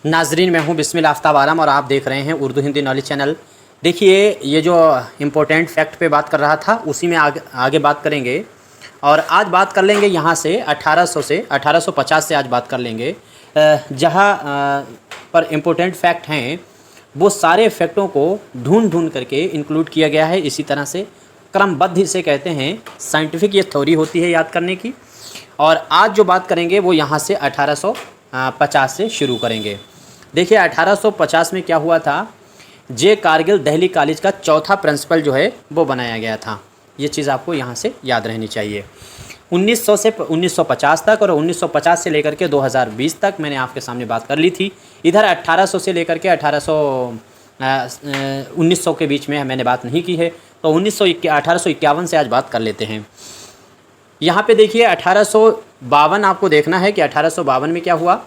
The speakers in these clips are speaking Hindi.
नाजरीन, मैं हूं बिस्मिल आफ्ताब आलम और आप देख रहे हैं उर्दू हिंदी नॉलेज चैनल। देखिए, ये जो इम्पोर्टेंट फैक्ट पे बात कर रहा था उसी में आगे बात करेंगे। और आज बात कर लेंगे यहाँ से 1800 से 1850 से आज बात कर लेंगे। जहाँ पर इम्पोर्टेंट फैक्ट हैं वो सारे फैक्टों को ढूंढ ढूंढ करके इंक्लूड किया गया है। इसी तरह से क्रमबद्ध इसे कहते हैं। साइंटिफिक ये थ्योरी होती है याद करने की। और आज जो बात करेंगे वो यहाँ से 1850 से शुरू करेंगे। देखिए, 1850 में क्या हुआ था। जे कारगिल दिल्ली कॉलेज का चौथा प्रिंसिपल जो है वो बनाया गया था। ये चीज़ आपको यहाँ से याद रहनी चाहिए। 1900 से 1950 तक और 1950 से लेकर के 2020 तक मैंने आपके सामने बात कर ली थी। इधर 1800 से लेकर के 1900 के बीच में मैंने बात नहीं की है। तो 1851 से आज बात कर लेते हैं। यहाँ पे देखिए 1852 आपको देखना है कि 1852 में क्या हुआ।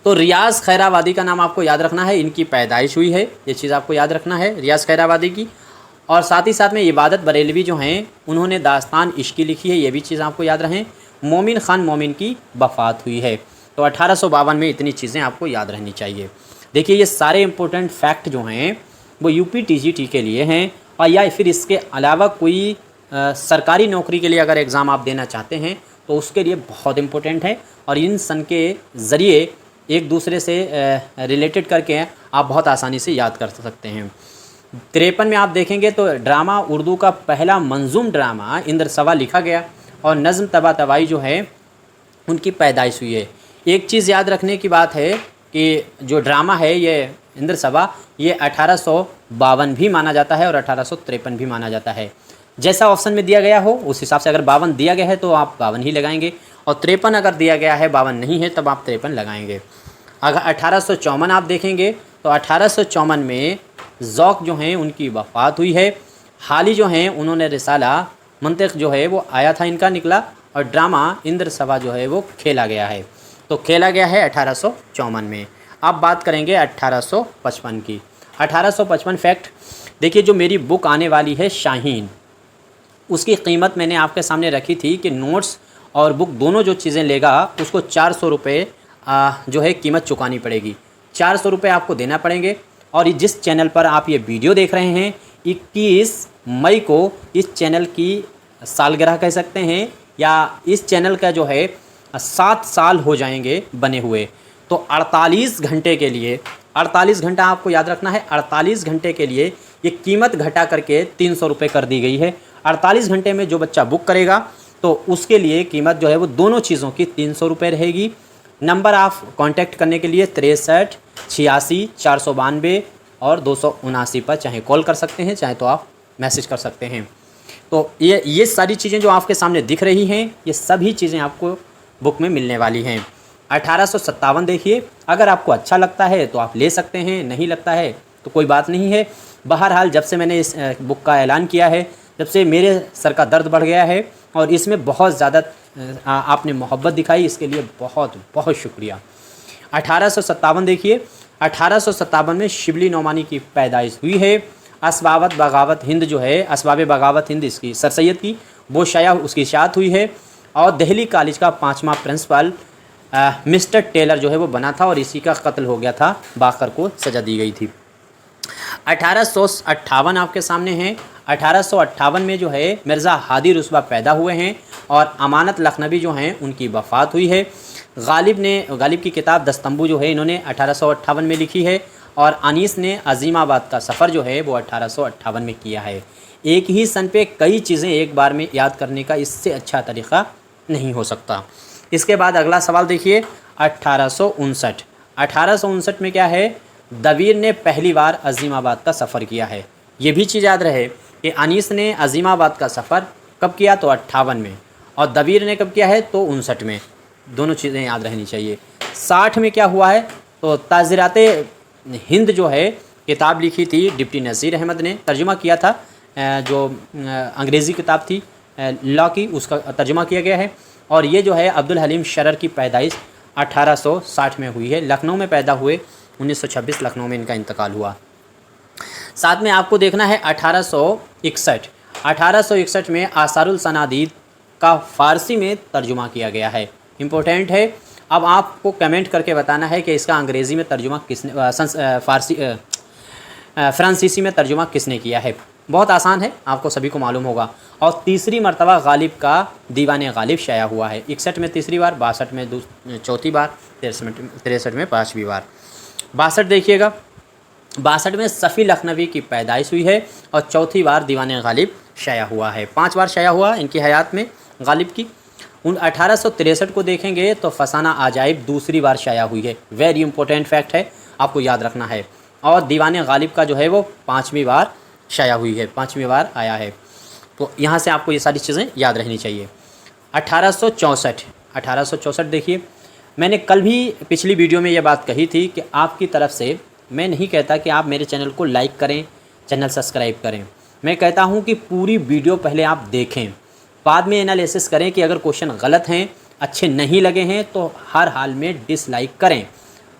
तो रियाज़ खैराबादी का नाम आपको याद रखना है। इनकी पैदाइश हुई है, ये चीज़ आपको याद रखना है रियाज़ खैराबादी की। और साथ ही साथ में इबादत बरेलवी जो हैं उन्होंने दास्तान इश्की लिखी है, ये भी चीज़ आपको याद रहें। मोमिन ख़ान मोमिन की वफ़ात हुई है। तो 1852 में इतनी चीज़ें आपको याद रहनी चाहिए। देखिए, ये सारे इम्पोर्टेंट फैक्ट जो हैं वो यूपी टीजीटी के लिए हैं। और या फिर इसके अलावा कोई सरकारी नौकरी के लिए अगर एग्ज़ाम आप देना चाहते हैं तो उसके लिए बहुत इम्पोर्टेंट है। और इन सन के ज़रिए एक दूसरे से रिलेटेड करके आप बहुत आसानी से याद कर सकते हैं। 53 में आप देखेंगे तो ड्रामा उर्दू का पहला मंजूम ड्रामा इंद्र सभा लिखा गया। और नज़्म तबा तबाई जो है उनकी पैदाइश हुई है। एक चीज़ याद रखने की बात है कि जो ड्रामा है ये इंद्र सभा, ये 1852 भी माना जाता है और 1853 भी माना जाता है। जैसा ऑप्शन में दिया गया हो उस हिसाब से, अगर 52 दिया गया है तो आप 52 ही लगाएंगे, और 53 अगर दिया गया है 52 नहीं है तब आप 53 लगाएंगे। अगर 1854 आप देखेंगे तो 1854 में ज़ौक़ जो हैं उनकी वफ़ात हुई है। हाल ही जो हैं उन्होंने रिसाला मंतिक़ जो है वो आया था, इनका निकला। और ड्रामा इंद्र सभा जो है वो खेला गया है। तो खेला गया है 1854 में। अब बात करेंगे 1855 की। 1855 फैक्ट देखिए, जो मेरी बुक आने वाली है शाहीन, उसकी कीमत मैंने आपके सामने रखी थी कि नोट्स और बुक दोनों जो चीज़ें लेगा उसको 400 रुपये जो है कीमत चुकानी पड़ेगी। 400 रुपये आपको देना पड़ेंगे। और जिस चैनल पर आप ये वीडियो देख रहे हैं 21 मई को इस चैनल की सालगिरह कह सकते हैं, या इस चैनल का जो है 7 साल हो जाएंगे बने हुए। तो 48 घंटे के लिए, 48 घंटा आपको याद रखना है, 48 घंटे के लिए ये कीमत घटा करके 300 रुपये कर दी गई है। 48 घंटे में जो बच्चा बुक करेगा तो उसके लिए कीमत जो है वो दोनों चीज़ों की 300 रुपये रहेगी। नंबर आप कांटेक्ट करने के लिए 63 86 492 और 279 पर चाहे कॉल कर सकते हैं, चाहे तो आप मैसेज कर सकते हैं। तो ये सारी चीज़ें जो आपके सामने दिख रही हैं ये सभी चीज़ें आपको बुक में मिलने वाली हैं। 1857 देखिए, अगर आपको अच्छा लगता है तो आप ले सकते हैं, नहीं लगता है तो कोई बात नहीं है। बहरहाल जब से मैंने इस बुक का ऐलान किया है जब से मेरे सर का दर्द बढ़ गया है और इसमें बहुत ज़्यादा आपने मोहब्बत दिखाई, इसके लिए बहुत बहुत शुक्रिया। 1857 देखिए, 1857 में शिबली नोमानी की पैदाइश हुई है। असबाब बगावत हिंद जो है, असबाब बगावत हिंद इसकी सर सैयद की, वो शाया उसकी शायद हुई है। और दिल्ली कॉलेज का 5वां प्रिंसिपल मिस्टर टेलर जो है वो बना था और इसी का कत्ल हो गया था, बाकर को सज़ा दी गई थी। 1858 आपके सामने हैं। 1858 में जो है मिर्ज़ा हादी रुस्वा पैदा हुए हैं और अमानत लखनवी जो हैं उनकी वफ़ात हुई है। गालिब की किताब दस्तंबू जो है इन्होंने 1858 में लिखी है। और अनीस ने अजीमाबाद का सफ़र जो है वो 1858 में किया है। एक ही सन पे कई चीज़ें एक बार में याद करने का इससे अच्छा तरीक़ा नहीं हो सकता। इसके बाद अगला सवाल देखिए, 1859। 1859 में क्या है, दवीर ने पहली बार अजीमाबाद का सफ़र किया है। ये भी चीज़ याद रहे कि अनीस ने अजीमाबाद का सफ़र कब किया तो 58 में, और दवीर ने कब किया है तो 59 में। दोनों चीज़ें याद रहनी चाहिए। 60 में क्या हुआ है तो ताज़ीराते हिंद जो है किताब लिखी थी, डिप्टी नज़ीर अहमद ने तर्जुमा किया था। जो अंग्रेज़ी किताब थी लॉ की, उसका तर्जुमा किया गया है। और ये जो है अब्दुल हलीम शरर की पैदाइश 1860 में हुई है। लखनऊ में पैदा हुए, 1926 लखनऊ में इनका इंतकाल हुआ। साथ में आपको देखना है 1861। 1861 में आसारुल सनादीद का फ़ारसी में तर्जुमा किया गया है, इम्पोर्टेंट है। अब आपको कमेंट करके बताना है कि इसका अंग्रेज़ी में तर्जुमा किसने फ्रांसीसी में तर्जुमा किसने किया है। बहुत आसान है, आपको सभी को मालूम होगा। और तीसरी मरतबा गालिब का दीवाने गालिब शाया हुआ है। 61 में तीसरी बार, 62 में चौथी बार, 63 में पाँचवीं बार। 62 देखिएगा, 62 में सफ़ी लखनवी की पैदाइश हुई है और चौथी बार दीवाने गालिब शाया हुआ है। 5 बार शाया हुआ इनकी हयात में गालिब की। 1863 को देखेंगे तो फसाना अजाइब दूसरी बार शाया हुई है। वेरी इंपॉर्टेंट फैक्ट है, आपको याद रखना है। और दीवाने गालिब का जो है वो 5वीं बार शाया हुई है, 5वीं बार आया है। तो यहाँ से आपको ये सारी चीज़ें याद रहनी चाहिए। 1864 देखिए, मैंने कल भी पिछली वीडियो में ये बात कही थी कि आपकी तरफ से मैं नहीं कहता कि आप मेरे चैनल को लाइक करें, चैनल सब्सक्राइब करें। मैं कहता हूँ कि पूरी वीडियो पहले आप देखें, बाद में एनालिसिस करें कि अगर क्वेश्चन गलत हैं, अच्छे नहीं लगे हैं तो हर हाल में डिसलाइक करें,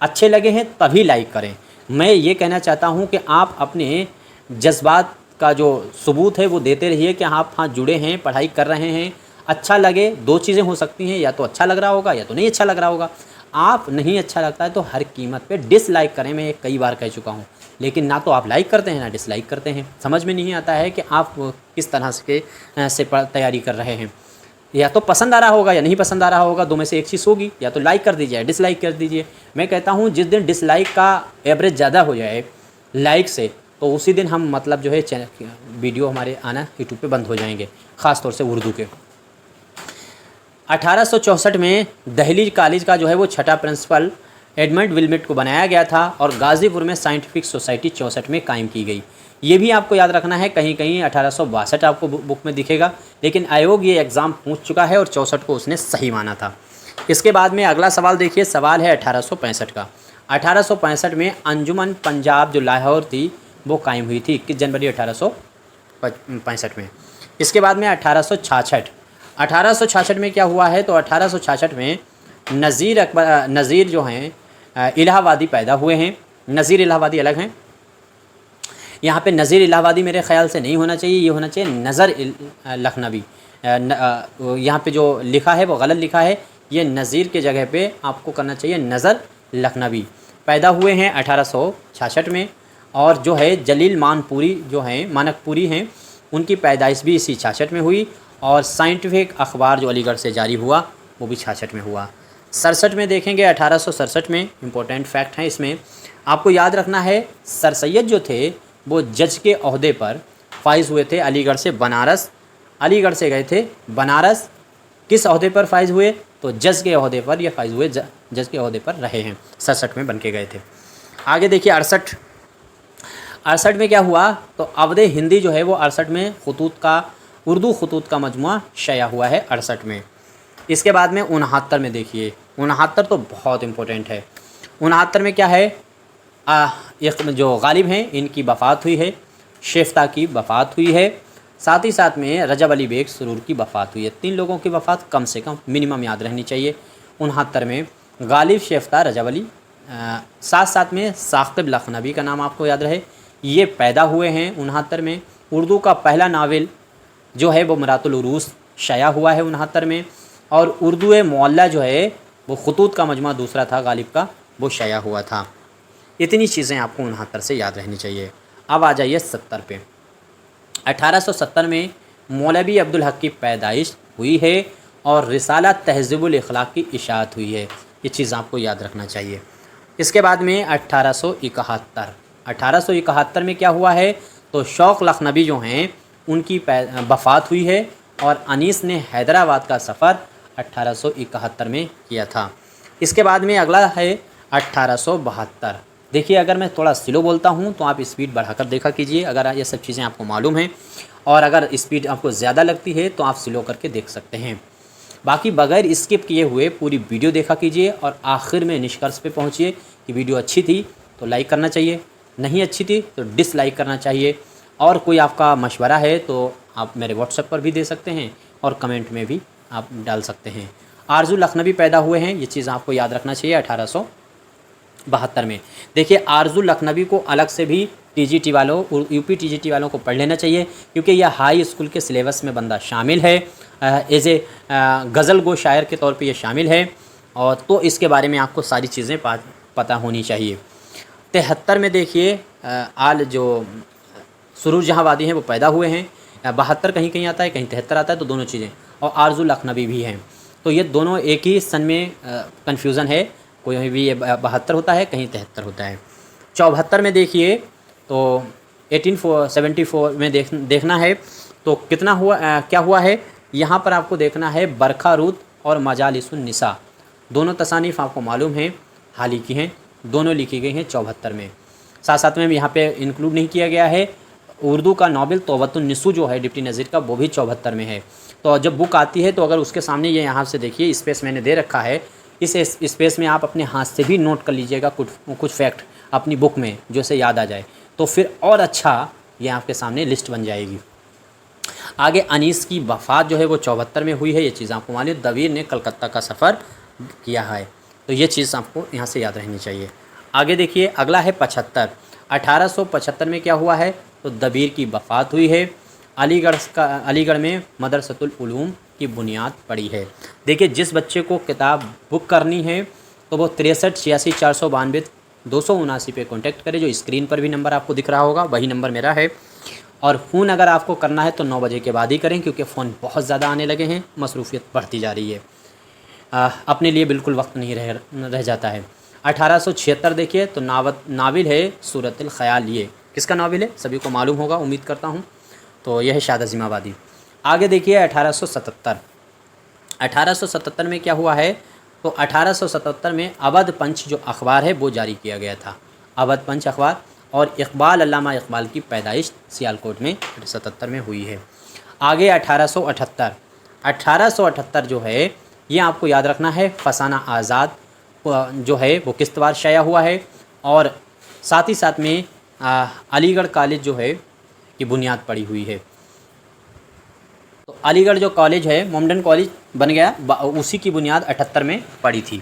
अच्छे लगे हैं तभी लाइक करें। मैं ये कहना चाहता हूँ कि आप अपने जज्बात का जो सबूत है वो देते रहिए कि आप हाँ जुड़े हैं, पढ़ाई कर रहे हैं। अच्छा लगे, दो चीज़ें हो सकती हैं, या तो अच्छा लग रहा होगा या तो नहीं अच्छा लग रहा होगा। आप नहीं अच्छा लगता है तो हर कीमत पे डिसलाइक करें, मैं ये कई बार कह चुका हूँ। लेकिन ना तो आप लाइक करते हैं ना डिसलाइक करते हैं। समझ में नहीं आता है कि आप किस तरह से तैयारी कर रहे हैं। या तो पसंद आ रहा होगा या नहीं पसंद आ रहा होगा, दो में से एक चीज़ होगी। या तो लाइक कर दीजिए या डिसलाइक कर दीजिए। मैं कहता हूँ जिस दिन डिसलाइक का एवरेज ज़्यादा हो जाए लाइक से, तो उसी दिन हम मतलब जो है वीडियो हमारे आना यूट्यूब पे बंद हो जाएंगे, ख़ास तौर से उर्दू के। 1864 में दहलीज कॉलेज का जो है वो छठा प्रिंसिपल एडमंड विल्मट को बनाया गया था और गाज़ीपुर में साइंटिफिक सोसाइटी 64 में कायम की गई। ये भी आपको याद रखना है, कहीं कहीं 1862 आपको बुक में दिखेगा, लेकिन आयोग ये एग्ज़ाम पूछ चुका है और 64 को उसने सही माना था। इसके बाद में अगला सवाल देखिए, सवाल है 1865 का। 1865 में अंजुमन पंजाब जो लाहौर थी वो कायम हुई थी 21 जनवरी 1865 में। इसके बाद में 1866 में क्या हुआ है, तो 1866 में नज़ीर जो हैं इलाहाबादी पैदा हुए हैं। नज़ीर इलाहाबादी अलग हैं, यहाँ पे नज़ीर इलाहाबादी मेरे ख़्याल से नहीं होना चाहिए, ये होना चाहिए नज़र लखनवी। यहाँ पे जो लिखा है वो गलत लिखा है, ये नज़ीर के जगह पे आपको करना चाहिए नज़र लखनवी। पैदा हुए हैं 1866 में। और जो है जलील मानपुरी जो हैं मानकपुरी हैं, उनकी पैदाइश भी इसी 66 में हुई। और साइंटिफिक अखबार जो अलीगढ़ से जारी हुआ वो भी 66 में हुआ। 67 में देखेंगे, 1867 में इम्पोर्टेंट फैक्ट हैं इसमें आपको याद रखना है। सर सैयद जो थे वो जज के ओहदे पर फाइज हुए थे अलीगढ़ से बनारस। अलीगढ़ से गए थे बनारस, किस ओहदे पर फाइज हुए, तो जज के ओहदे पर ये फाइज हुए, जज के ओहदे पर रहे हैं। 67 में बन के गए थे। आगे देखिए 68 में क्या हुआ, तो अवध हिंदी जो है वो 68 में उर्दू खतूत का मजमुआ शाया हुआ है 68 में। इसके बाद में 69 में देखिए, 69 तो बहुत इम्पोर्टेंट है। 69 में क्या है, एक जो गालिब हैं इनकी वफ़ात हुई है, शेफ्ता की वफ़ात हुई है, साथ ही साथ में रजब अली बेग सुरूर की वफ़ात हुई है। 3 लोगों की वफ़ात कम से कम मिनिमम याद रहनी चाहिए। 69 में गालिब, शेफ्ता, रजब अली, साथ साथ में साक़िब लखनवी का नाम आपको याद रहे, ये पैदा हुए हैं 69 में। उर्दू का पहला नावल जो है वो मरातुल उरूस शाया हुआ है 69 में। और उर्दू मुअल्ला जो है वो खतूत का मजमा दूसरा था गालिब का, वो शाया हुआ था। इतनी चीज़ें आपको 69 से याद रहनी चाहिए। अब आ जाइए 70 पे। 1870 में मौलवी अब्दुल हक की पैदाइश हुई है और रिसाला तहज़ीबुल अखलाक की इशाअत हुई है। ये चीज़ आपको याद रखना चाहिए। इसके बाद में 1871 में क्या हुआ है, तो शौक़ लखनवी जो हैं उनकी वफ़ात हुई है और अनीस ने हैदराबाद का सफ़र 1871 में किया था। इसके बाद में अगला है 1872। देखिए, अगर मैं थोड़ा स्लो बोलता हूँ तो आप स्पीड बढ़ाकर देखा कीजिए, अगर ये सब चीज़ें आपको मालूम हैं। और अगर स्पीड आपको ज़्यादा लगती है तो आप स्लो करके देख सकते हैं। बाकी बगैर स्किप किए हुए पूरी वीडियो देखा कीजिए और आखिर में निष्कर्ष पे पहुँचिए कि वीडियो अच्छी थी तो लाइक करना चाहिए, नहीं अच्छी थी तो डिसलाइक करना चाहिए। और कोई आपका मशवरा है तो आप मेरे व्हाट्सएप पर भी दे सकते हैं और कमेंट में भी आप डाल सकते हैं। आरजू लखनवी पैदा हुए हैं, ये चीज़ आपको याद रखना चाहिए 1872 में। देखिए, आरजू लखनवी को अलग से भी टीजीटी वालों, यूपी टीजीटी वालों को पढ़ लेना चाहिए, क्योंकि यह हाई स्कूल के सिलेबस में बंदा शामिल है। एज ए गज़ल गो शायर के तौर पे ये शामिल है और तो इसके बारे में आपको सारी चीज़ें पता होनी चाहिए। 73 में देखिए आल जो सुरूर जहाँ वादी हैं वो पैदा हुए हैं। 72 कहीं कहीं आता है, कहीं 73 आता है, तो दोनों चीज़ें। और आरजुल अखनबी भी हैं, तो ये दोनों एक ही सन में कन्फ्यूज़न है, कोई भी ये 72 होता है, कहीं 73 होता है। 74 में देखिए तो 1874 में देखना है तो कितना हुआ, क्या हुआ है यहाँ पर आपको देखना है। बरखा रूत और मजालिसुन निसा दोनों तसानीफ़ आपको मालूम है, हाल ही की हैं, दोनों लिखी गई हैं 74 में। साथ साथ में यहाँ पे इंक्लूड नहीं किया गया है उर्दू का नावल तौबतुन निस्सू जो है डिप्टी नज़ीर का, वो भी 74 में है। तो जब बुक आती है तो अगर उसके सामने ये यहाँ से देखिए स्पेस मैंने दे रखा है, इस स्पेस में आप अपने हाथ से भी नोट कर लीजिएगा कुछ फैक्ट अपनी बुक में जो से याद आ जाए, तो फिर और अच्छा ये आपके सामने लिस्ट बन जाएगी। आगे अनीस की वफ़ात जो है वो 74 में हुई है, ये चीज़ आपको मालूम है। दवीर ने कलकत्ता का सफ़र किया है, तो ये चीज़ आपको यहाँ से याद रहनी चाहिए। आगे देखिए अगला है 75। 1875 में क्या हुआ है तो दबीर की वफ़ात हुई है। अलीगढ़ में मदरसतुल उलूम की बुनियाद पड़ी है। देखिए जिस बच्चे को किताब बुक करनी है तो वो 63 86 492 279 पे कॉन्टैक्ट करें, जो स्क्रीन पर भी नंबर आपको दिख रहा होगा वही नंबर मेरा है। और फ़ोन अगर आपको करना है तो 9 बजे के बाद ही करें, क्योंकि फ़ोन बहुत ज़्यादा आने लगे हैं, मसरूफ़ियत बढ़ती जा रही है, अपने लिए बिल्कुल वक्त नहीं रह जाता है। 1876 देखिए तो नावल है सूरतुल ख़याल, ये किसका नावल है सभी को मालूम होगा उम्मीद करता हूँ, तो यह है शाद अज़ीम आबादी। आगे देखिए 1877 में क्या हुआ है तो 1877 में अवध पंच जो अखबार है वो जारी किया गया था, अवध पंच अखबार। और इकबाल अल्लामा इकबाल की पैदाइश सियालकोट में 77 में हुई है। आगे 1878 जो है ये आपको याद रखना है, फसाना आज़ाद जो है वो किस्तवार शाया हुआ है। और साथ ही साथ में अलीगढ़ कॉलेज जो है की बुनियाद पड़ी हुई है। तो अलीगढ़ जो कॉलेज है मोमडन कॉलेज बन गया, उसी की बुनियाद 78 में पड़ी थी।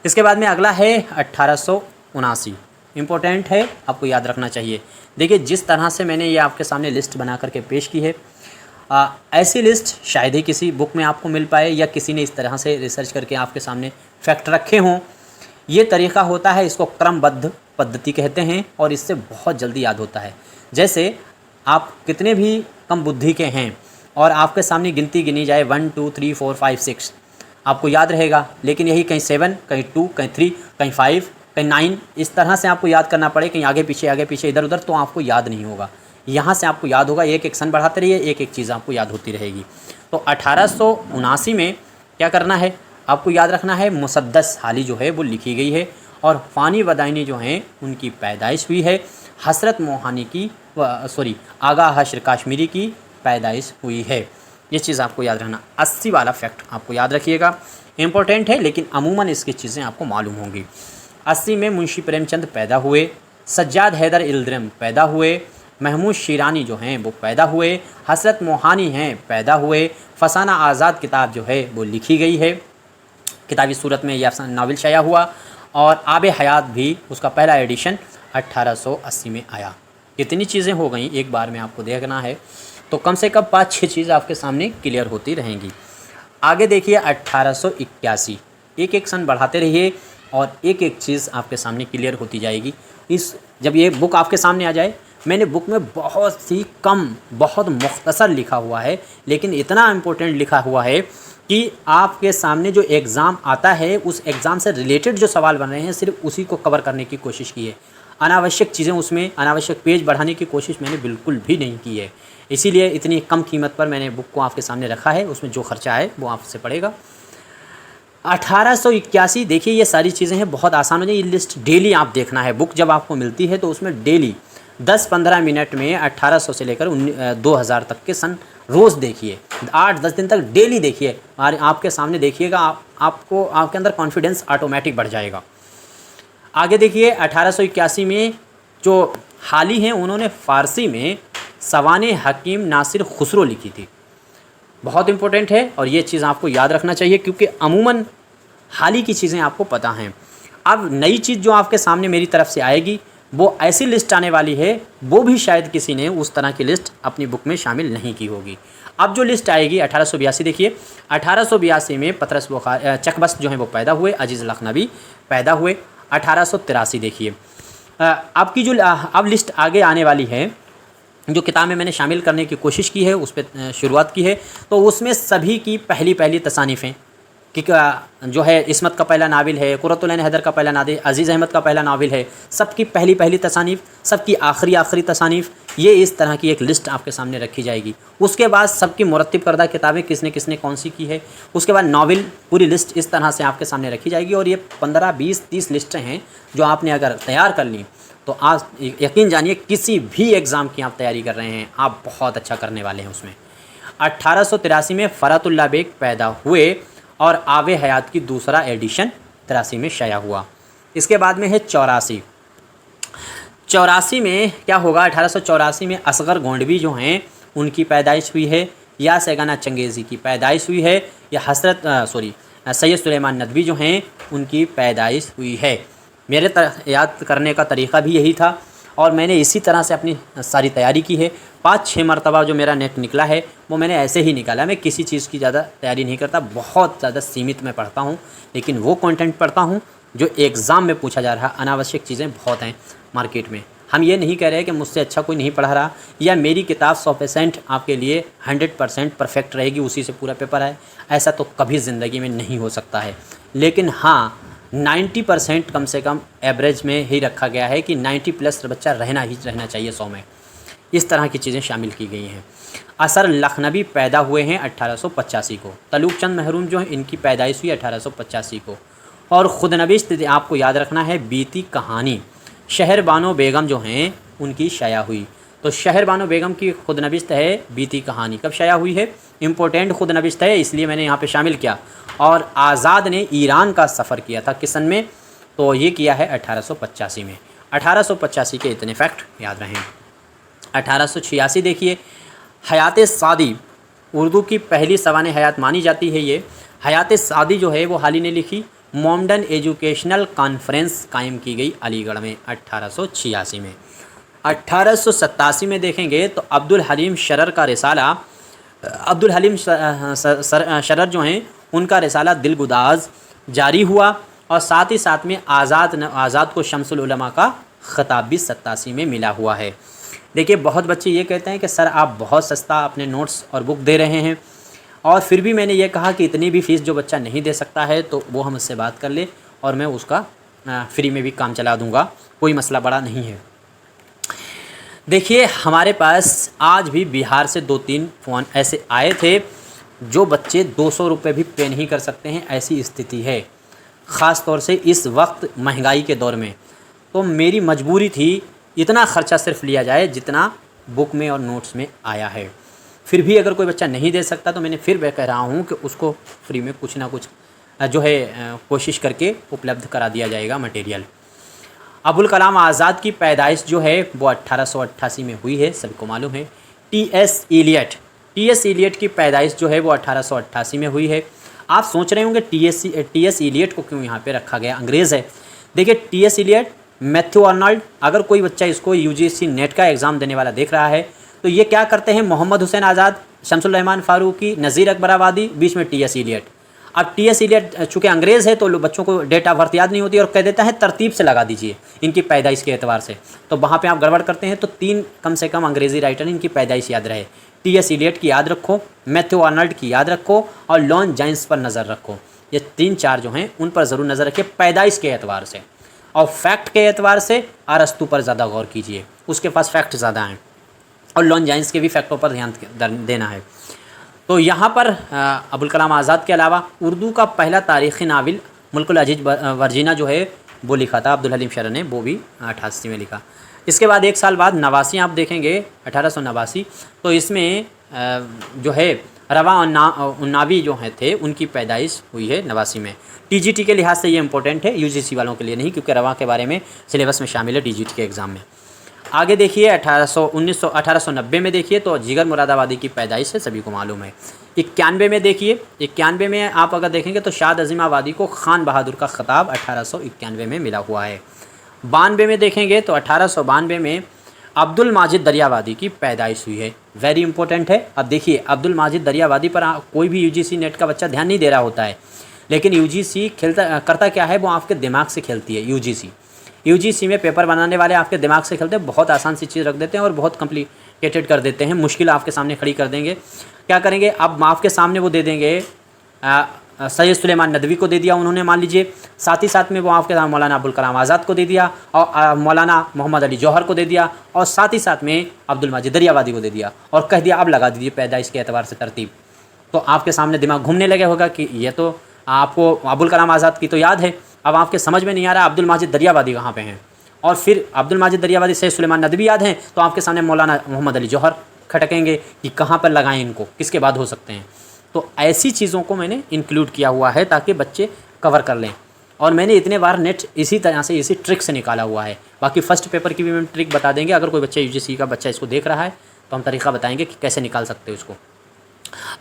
इसके बाद में अगला है 1879, इम्पोर्टेंट है, आपको याद रखना चाहिए। देखिए जिस तरह से मैंने ये आपके सामने लिस्ट बना करके पेश की है, ऐसी लिस्ट शायद ही किसी बुक में आपको मिल पाए या किसी ने इस तरह से रिसर्च करके आपके सामने फैक्ट रखे हों। ये तरीक़ा होता है, इसको क्रमबद्ध पद्धति कहते हैं, और इससे बहुत जल्दी याद होता है। जैसे आप कितने भी कम बुद्धि के हैं और आपके सामने गिनती गिनी जाए 1 2 3 4 5 6, आपको याद रहेगा, लेकिन यही कहीं 7 कहीं 2 कहीं 3 कहीं 5 कहीं 9 इस तरह से आपको याद करना पड़े, कहीं आगे पीछे इधर उधर, तो आपको याद नहीं होगा। यहाँ से आपको याद होगा, एक एक सन बढ़ाते रहिए, एक एक चीज़ आपको याद होती रहेगी। तो 1879 में क्या करना है, आपको याद रखना है मुसद्दस हाली जो है वो लिखी गई है, और फ़ानी वदाइनी जो हैं उनकी पैदाइश हुई है। हसरत मोहानी की आगा हशर काश्मीरी की पैदाइश हुई है। ये चीज़ आपको याद रखना। 80 वाला फैक्ट आपको याद रखिएगा, इम्पोर्टेंट है, लेकिन अमूमन इसकी चीज़ें आपको मालूम होंगी। 80 में मुंशी प्रेमचंद पैदा हुए, सज्जाद हैदर इल्द्रम पैदा हुए, महमूद शिरानी जो हैं वो पैदा हुए, हसरत मोहानी हैं पैदा हुए। फसाना आज़ाद किताब जो है वो लिखी गई है, किताबी सूरत में यह नावल शाया हुआ, और आब हयात भी उसका पहला एडिशन 1880 में आया। कितनी चीज़ें हो गई एक बार में आपको देखना है, तो कम से कम 5-6 चीज़ आपके सामने क्लियर होती रहेंगी। आगे देखिए 1881, एक एक सन बढ़ाते रहिए और एक एक चीज़ आपके सामने क्लियर होती जाएगी। जब ये बुक आपके सामने आ जाए, मैंने बुक में बहुत ही कम बहुत मुख्तसर लिखा हुआ है, लेकिन इतना इम्पोर्टेंट लिखा हुआ है कि आपके सामने जो एग्ज़ाम आता है उस एग्ज़ाम से रिलेटेड जो सवाल बन रहे हैं सिर्फ उसी को कवर करने की कोशिश की है। अनावश्यक चीज़ें उसमें, अनावश्यक पेज बढ़ाने की कोशिश मैंने बिल्कुल भी नहीं की है। इसीलिए इतनी कम कीमत पर मैंने बुक को आपके सामने रखा है, उसमें जो खर्चा है वो आपसे पड़ेगा। 1881 देखिए ये सारी चीज़ें हैं, बहुत आसान हो जाए। ये लिस्ट डेली आप देखना है, बुक जब आपको मिलती है तो उसमें डेली 10-15 मिनट में 1800 से लेकर 2000 तक के सन रोज़ देखिए, 8-10 दिन तक डेली देखिए, और आपके सामने देखिएगा, आपको आपके अंदर कॉन्फिडेंस ऑटोमेटिक बढ़ जाएगा। आगे देखिए 1881 में जो हाली हैं उन्होंने फ़ारसी में सवाने हकीम नासिर खुसरो लिखी थी, बहुत इंपॉर्टेंट है, और ये चीज़ आपको याद रखना चाहिए क्योंकि अमूमन हाली की चीज़ें आपको पता हैं। अब नई चीज़ जो आपके सामने मेरी तरफ से आएगी वो ऐसी लिस्ट आने वाली है, वो भी शायद किसी ने उस तरह की लिस्ट अपनी बुक में शामिल नहीं की होगी। अब जो लिस्ट आएगी 1882, देखिए 1882 में पतरस बुखारी चकबस्त जो है वो पैदा हुए, अजीज़ लखनवी पैदा हुए। 1883 देखिए अब की जो अब लिस्ट आगे आने वाली है, जो किताब में मैंने शामिल करने की कोशिश की है, उस पर शुरुआत की है, तो उसमें सभी की पहली पहली तसानीफ़ें कि जो है इस्मत का पहला नाविल है, कुर्रतुल ऐन हैदर का पहला नाविल, अज़ीज़ अहमद का पहला नाविल है, सबकी पहली पहली तसानीफ़, सबकी आखिरी तसानीफ़, ये इस तरह की एक लिस्ट आपके सामने रखी जाएगी। उसके बाद सबकी मुरत्तिब करदा किताबें किसने किसने कौन सी की है, उसके बाद नाविल पूरी लिस्ट इस तरह से आपके सामने रखी जाएगी। और ये 15, 20, 30 लिस्टें हैं जो आपने अगर तैयार कर ली तो आज यकीन जानिए किसी भी एग्ज़ाम की आप तैयारी कर रहे हैं, आप बहुत अच्छा करने वाले हैं उसमें। 1883 में फ़रातुल्लाह बेग पैदा हुए और आवे हयात की दूसरा एडिशन 83 में शाया हुआ। इसके बाद में है 84 में क्या होगा, 1884 में असगर गोंडवी जो हैं उनकी पैदाइश हुई है, या सैगाना चंगेज़ी की पैदाइश हुई है, या सैयद सुलेमान नदवी जो हैं उनकी पैदाइश हुई है। मेरे याद करने का तरीक़ा भी यही था और मैंने इसी तरह से अपनी सारी तैयारी की है। 5-6 मरतबा जो मेरा नेट निकला है वो मैंने ऐसे ही निकाला। मैं किसी चीज़ की ज़्यादा तैयारी नहीं करता, बहुत ज़्यादा सीमित मैं पढ़ता हूँ, लेकिन वो कंटेंट पढ़ता हूँ जो एग्ज़ाम में पूछा जा रहा है। अनावश्यक चीज़ें बहुत हैं मार्केट में। हम ये नहीं कह रहे कि मुझसे अच्छा कोई नहीं पढ़ा रहा या मेरी किताब 100% आपके लिए 100% परफेक्ट रहेगी, उसी से पूरा पेपर है, ऐसा तो कभी ज़िंदगी में नहीं हो सकता है। लेकिन हाँ 90% कम से कम एवरेज में ही रखा गया है कि 90+ बच्चा रहना चाहिए 100 में। इस तरह की चीज़ें शामिल की गई हैं। असर लखनवी पैदा हुए हैं 1885 को। तलूक चंद महरूम जो हैं इनकी पैदाइश हुई 1885 को। और ख़ुदनविश्त आपको याद रखना है, बीती कहानी शहर बानो बेगम जो हैं उनकी शाया हुई। तो शहर बानो बेगम की ख़ुदनविश्त है बीती कहानी, कब शाया हुई है, इम्पोर्टेंट ख़ुदनविश्त है इसलिए मैंने यहाँ पे शामिल किया। और आज़ाद ने ईरान का सफ़र किया था किस सन में, तो ये किया है 1885 में। 1885 के इतने फैक्ट याद रहें। 1886 देखिए, हयात सादी उर्दू की पहली सवाने हयात मानी जाती है। ये हयात सादी जो है वो हाल ही ने लिखी। मोमडन एजुकेशनल कॉन्फ्रेंस कायम की गई अलीगढ़ में 1886 में। 1887 में देखेंगे तो अब्दुल हलीम शरर का रिसाला, अब्दुल हलीम शरर जो हैं उनका रिसाला दिलगुदाज जारी हुआ। और साथ ही साथ में आज़ाद को शम्सुल उलमा का ख़िताब भी 87 में मिला हुआ है। देखिए बहुत बच्चे ये कहते हैं कि सर आप बहुत सस्ता अपने नोट्स और बुक दे रहे हैं, और फिर भी मैंने ये कहा कि इतनी भी फ़ीस जो बच्चा नहीं दे सकता है तो वो हमसे बात कर ले और मैं उसका फ्री में भी काम चला दूँगा, कोई मसला बड़ा नहीं है। देखिए हमारे पास आज भी बिहार से 2-3 फ़ोन ऐसे आए थे जो बच्चे 200 रुपये भी पे नहीं कर सकते हैं, ऐसी स्थिति है, ख़ास तौर से इस वक्त महंगाई के दौर में। तो मेरी मजबूरी थी इतना ख़र्चा सिर्फ लिया जाए जितना बुक में और नोट्स में आया है। फिर भी अगर कोई बच्चा नहीं दे सकता तो मैंने फिर मैं कह रहा हूँ कि उसको फ्री में कुछ ना कुछ जो है कोशिश करके उपलब्ध करा दिया जाएगा मटेरियल। अबुल कलाम आज़ाद की पैदाइश जो है वो 1888 में हुई है, सबको मालूम है। टी.एस. इलियट की पैदाइश जो है वो 1888 में हुई है। आप सोच रहे होंगे टी.एस. इलियट को क्यों यहाँ पे रखा गया, अंग्रेज़ है। देखिए टी.एस. इलियट, मैथ्यू आर्नल्ड, अगर कोई बच्चा इसको यूजीसी नेट का एग्ज़ाम देने वाला देख रहा है तो ये क्या करते हैं, मोहम्मद हुसैन आज़ाद, शमसुल रहमान फ़ारूकी, नज़ीर अकबर आबादी, बीच में टी.एस. इलियट। अब टी.एस. इलियट चूँकि अंग्रेज़ है तो बच्चों को डेट ऑफ बर्थ याद नहीं होती और कह देता है तरतीब से लगा दीजिए इनकी पैदाइश के एतबार से, तो वहाँ पे आप गड़बड़ करते हैं। तो 3 कम से कम अंग्रेज़ी राइटर इनकी पैदाइश याद रहे। टी.एस. इलियट की याद रखो, मैथ्यू आर्नल्ड की याद रखो और लॉन जाइंस पर नज़र रखो। ये 3-4 जो हैं उन पर ज़रूर नज़र रखिए पैदाइश के एतबार से। और फैक्ट के एतबार से अरस्तू पर ज़्यादा गौर कीजिए, उसके पास फैक्ट ज़्यादा हैं, और लॉन जाइंस के भी फैक्टों पर ध्यान देना है। तो यहाँ पर अबुल कलाम आज़ाद के अलावा उर्दू का पहला तारीख़ी नावल मुल्कुल अजीज वर्जीना जो है वो लिखा था अब्दुल हलीम शरर ने, वो भी 88 में लिखा। इसके बाद 1 साल बाद नवासी आप देखेंगे 1889, तो इसमें जो है रवा उन्नावी जो हैं थे उनकी पैदाइश हुई है 89 में। टीजीटी के लिहाज से ये इंपॉर्टेंट है, यूजीसी वालों के लिए नहीं, क्योंकि रवा के बारे में सिलेबस में शामिल है टीजीटी के एग्ज़ाम में। आगे देखिए 1890 में देखिए तो जिगर मुरादाबादी की पैदाइश है, सभी को मालूम है। 91 में देखिए, 91 में आप अगर देखेंगे तो शाद अज़ीम आबादी को खान बहादुर का ख़िताब 1891 में मिला हुआ है। 92 में देखेंगे तो 1892 में अब्दुल माजिद दरियावादी की पैदाइश हुई है। वेरी इंपॉर्टेंट है। अब देखिए अब्दुल माजिद दरियावादी पर कोई भी यूजीसी नेट का बच्चा ध्यान नहीं दे रहा होता है, लेकिन यूजीसी करता क्या है, वो आपके दिमाग से खेलती है। यूजीसी में पेपर बनाने वाले आपके दिमाग से खेलते हैं, बहुत आसान सी चीज़ रख देते हैं और बहुत कॉम्प्लिकेटेड कर देते हैं, मुश्किल आपके सामने खड़ी कर देंगे। क्या करेंगे, अब आपके सामने वो दे देंगे सैयद सुलेमान नदवी को दे दिया उन्होंने, मान लीजिए, साथ ही साथ में वो आपके साथ मौलाना अबुल कलाम आज़ाद को दे दिया और मौलाना मोहम्मद अली जौहर को दे दिया और साथ ही साथ में अब्दुल माजिद दरियावादी को दे दिया और कह दिया अब लगा दीजिए पैदाइश के एतबार से तरतीब। तो आपके सामने दिमाग घूमने लगे होगा कि ये तो आपको अबुल कलाम आज़ाद की तो याद है, अब आपके समझ में नहीं आ रहा अब्दुल माजिद दरियावादी कहाँ पे हैं। और फिर अब्दुल माजिद दरियावादी सैयद सुलेमान नदवी याद हैं तो आपके सामने मौलाना मोहम्मद अली जौहर खटकेंगे कि कहाँ पर लगाएं इनको, किसके बाद हो सकते हैं। तो ऐसी चीज़ों को मैंने इंक्लूड किया हुआ है ताकि बच्चे कवर कर लें, और मैंने इतने बार नेट इसी तरह से इसी ट्रिक से निकाला हुआ है। बाकी फ़र्स्ट पेपर की भी हम ट्रिक बता देंगे, अगर कोई बच्चा यूजीसी का बच्चा इसको देख रहा है तो हम तरीका बताएंगे कि कैसे निकाल सकते हो इसको।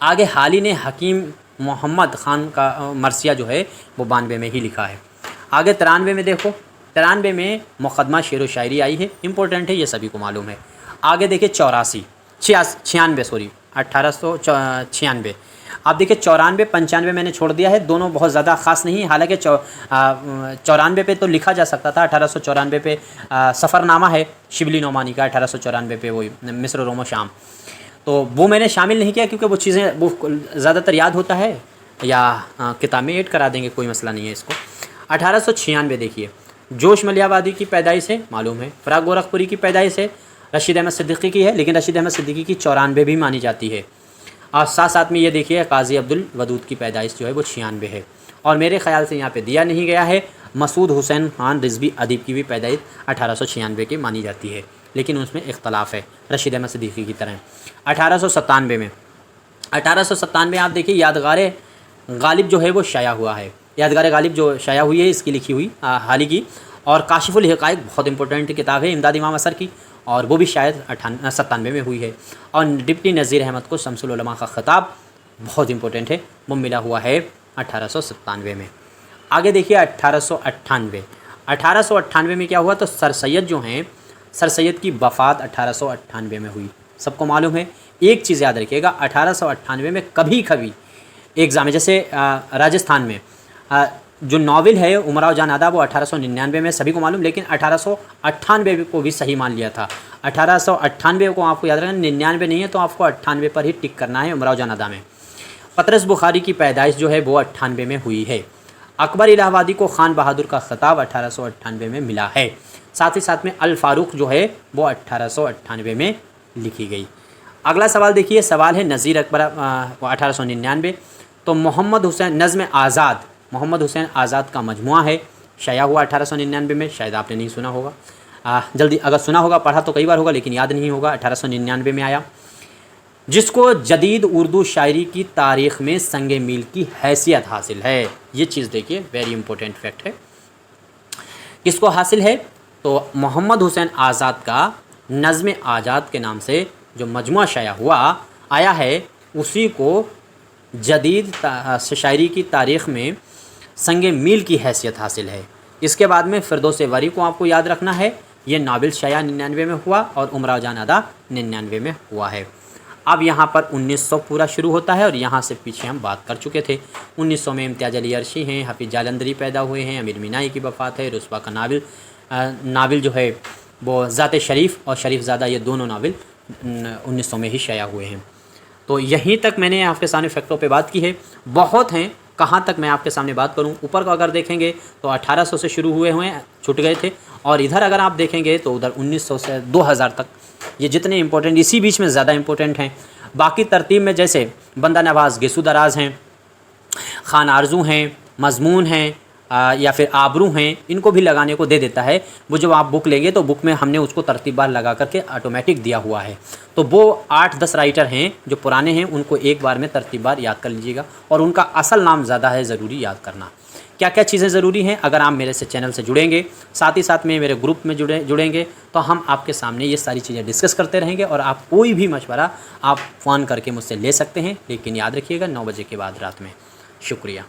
आगे हाल ही ने हकीम मोहम्मद ख़ान का मरसिया जो है वो 92 में ही लिखा है। आगे 93 में देखो, 93 में मुक़दमा शेर व शायरी आई है, इंपॉर्टेंट है, ये सभी को मालूम है। आगे देखिए 1896 आप देखिए 94 95 मैंने छोड़ दिया है, दोनों बहुत ज़्यादा ख़ास नहीं। हालांकि 94 पे तो लिखा जा सकता था, 1894 पे सफ़रनामा है शिबली नोमानी का, 1894 पे वही मिस्र रोमो शाम, तो वो मैंने शामिल नहीं किया क्योंकि वो चीज़ें वो ज़्यादातर याद होता है या किताब में ऐड करा देंगे, कोई मसला नहीं है इसको। 1896 देखिए जोश मलियावादी की पैदाइश है, मालूम है। फ़राग गोरखपुरी की पैदाइश है, रशीद अहमद सिद्दीकी की है, लेकिन रशीद अहमद सिद्दीकी की 94 भी मानी जाती है। और साथ साथ में ये देखिए काजी अब्दुल वदूद की पैदाइश जो है वो 96 है। और मेरे ख्याल से यहाँ पे दिया नहीं गया है, मसूद हुसैन खान रिजवी अदीब की भी पैदाइश 1896 की मानी जाती है, लेकिन उसमें इख्तलाफ है रशीद अहमद सिद्दीकी की तरह। 1897 में आप देखिए यादगार गालिब जो है वो शाया हुआ है, यादगार गालिब जो शाया हुई है इसकी लिखी हुई हाल ही की। और काशिफुल हक़ाइक़ बहुत इंपॉर्टेंट किताब है इमदाद इमाम असर की, और वो भी शायद 97 में हुई है। और डिप्टी नज़ीर अहमद को शम्सुल उलमा का ख़िताब बहुत इंपॉर्टेंट है, वो मिला हुआ है 1897 में। आगे देखिए 1898 में क्या हुआ, तो सर सैयद जो हैं, सर सैयद की वफ़ात 1898 में हुई, सबको मालूम है। एक चीज़ याद रखिएगा, 1898 में कभी एग्ज़ाम है, जैसे राजस्थान में जो नावल है उमराव जान आदा वो 1899 में सभी को मालूम, लेकिन 1898 को भी सही मान लिया था। 1898 को आपको याद रखना, 99 नहीं है तो आपको 98 पर ही टिक करना है उमराव जान आदा में। पतरस बुखारी की पैदाइश जो है वो 98 में हुई है। अकबर इलाहाबादी को खान बहादुर का खिताब 1898 में मिला है। साथ ही साथ में अल फ़ारूक जो है वो 1898 में लिखी गई। अगला सवाल देखिए, सवाल है नज़ीर अकबर 1899। तो मोहम्मद हुसैन नज़्म आज़ाद, मोहम्मद हुसैन आज़ाद का मजमुआ है, शाया हुआ 1899 में। शायद आपने नहीं सुना होगा, जल्दी अगर सुना होगा, पढ़ा तो कई बार होगा, लेकिन याद नहीं होगा। 1899 में आया, जिसको जदीद उर्दू शायरी की तारीख़ में संगे मील की हैसियत हासिल है। ये चीज़ देखिए, वेरी इंपॉर्टेंट फैक्ट है। किसको हासिल है, तो मोहम्मद हुसैन आज़ाद का नज़्म आज़ाद के नाम से जो मजमुआ शाया हुआ आया है, उसी को जदीद शायरी की तारीख़ में संगे मील की हैसियत हासिल है। इसके बाद में फ़िरदौस वरी को आपको याद रखना है, ये नावल शाया 99 में हुआ और उमराव जान अदा 99 में हुआ है। अब यहाँ पर 1900 पूरा शुरू होता है और यहाँ से पीछे हम बात कर चुके थे। 1900 में इम्तियाज़ अली अर्शी हैं, हफीज़ जालंधरी पैदा हुए हैं, अमीर मीनाई की वफ़ात है, रुस्वा का नावल जो है वो ज़ात शरीफ और शरीफ ज़ादा, ये दोनों नावल 1900 में ही शाया हुए हैं। तो यहीं तक मैंने आपके सामने फैक्टों पे बात की है, बहुत हैं, कहाँ तक मैं आपके सामने बात करूँ। ऊपर को अगर देखेंगे तो 1800 से शुरू हुए हैं, छूट गए थे, और इधर अगर आप देखेंगे तो उधर 1900 से 2000 तक, ये जितने इंपॉर्टेंट इसी बीच में ज़्यादा इंपॉर्टेंट हैं। बाकी तरतीब में जैसे बंदा नवाज़ गेसू दराज हैं, खान आरजू हैं, मजमून हैं, या फिर आबरू हैं, इनको भी लगाने को दे देता है। वो जब आप बुक लेंगे तो बुक में हमने उसको तरतीबवार लगा करके ऑटोमेटिक दिया हुआ है। तो वो 8-10 राइटर हैं जो पुराने हैं, उनको एक बार में तरतीबवार याद कर लीजिएगा, और उनका असल नाम ज़्यादा है ज़रूरी याद करना। क्या क्या चीज़ें ज़रूरी हैं, अगर आप मेरे से चैनल से जुड़ेंगे, साथ ही साथ में मेरे ग्रुप में जुड़ेंगे, तो हम आपके सामने ये सारी चीज़ें डिस्कस करते रहेंगे, और आप कोई भी मशवरा आप फ़ोन करके मुझसे ले सकते हैं, लेकिन याद रखिएगा 9 बजे के बाद रात में। शुक्रिया।